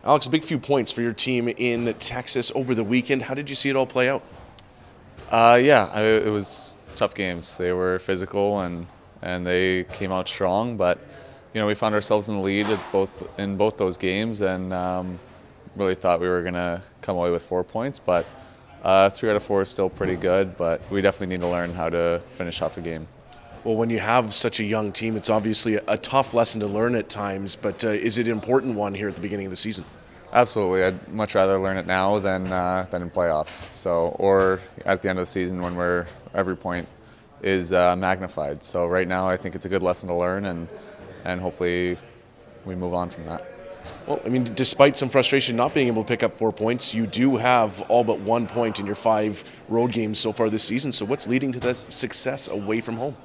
Alex, a big few points for your team in Texas over the weekend. How did you see it all play out? It was tough games. They were physical and they came out strong, but we found ourselves in the lead at both those games, and really thought we were gonna come away with 4 points. But 3 out of 4 is still pretty good, but we definitely need to learn how to finish off a game. Well, when you have such a young team, it's obviously a tough lesson to learn at times, but is it an important one here at the beginning of the season? Absolutely, I'd much rather learn it now than in playoffs. So, or at the end of the season when every point is magnified. So right now, I think it's a good lesson to learn, and hopefully we move on from that. Well, I mean, despite some frustration not being able to pick up 4 points, you do have all but 1 point in your 5 road games so far this season. So what's leading to this success away from home?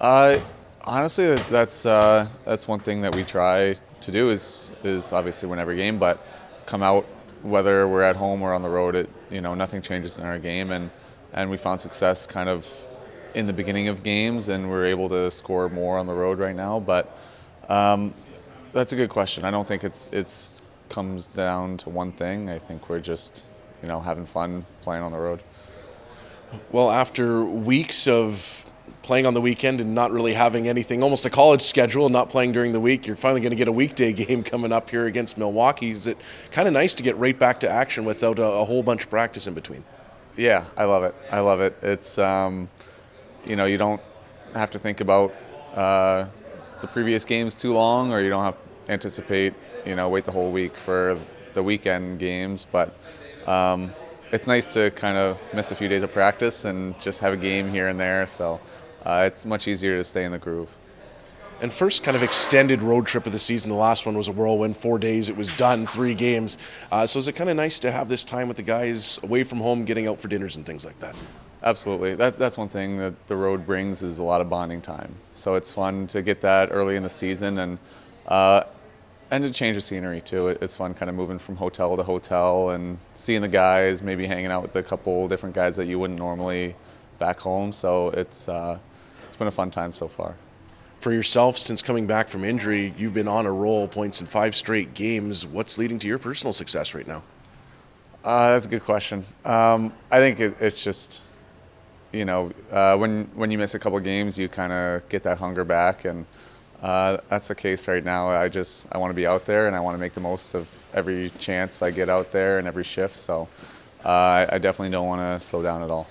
Uh, Honestly, that's one thing that we try to do is obviously win every game, but come out whether we're at home or on the road. Nothing changes in our game, and we found success kind of in the beginning of games, and we're able to score more on the road right now. But that's a good question. I don't think it's comes down to one thing. I think we're just having fun playing on the road. Well, after weeks of playing on the weekend and not really having anything, almost a college schedule, not playing during the week, you're finally going to get a weekday game coming up here against Milwaukee. Is it kind of nice to get right back to action without a whole bunch of practice in between? Yeah, I love it. I love it. It's you don't have to think about the previous games too long, or you don't have to anticipate wait the whole week for the weekend games. But it's nice to kind of miss a few days of practice and just have a game here and there. So it's much easier to stay in the groove. And first kind of extended road trip of the season. The last one was a whirlwind, 4 days. It was done, 3 games. So is it kind of nice to have this time with the guys away from home, getting out for dinners and things like that? Absolutely. That's one thing that the road brings is a lot of bonding time. So it's fun to get that early in the season, and to change the scenery too. It's fun kind of moving from hotel to hotel and seeing the guys, maybe hanging out with a couple different guys that you wouldn't normally back home. So it's been a fun time so far. For yourself, since coming back from injury, you've been on a roll, points in 5 straight games. What's leading to your personal success right now? That's a good question. I think it's just, when you miss a couple of games, you kind of get that hunger back, and that's the case right now. I want to be out there, and I want to make the most of every chance I get out there and every shift. So I definitely don't want to slow down at all.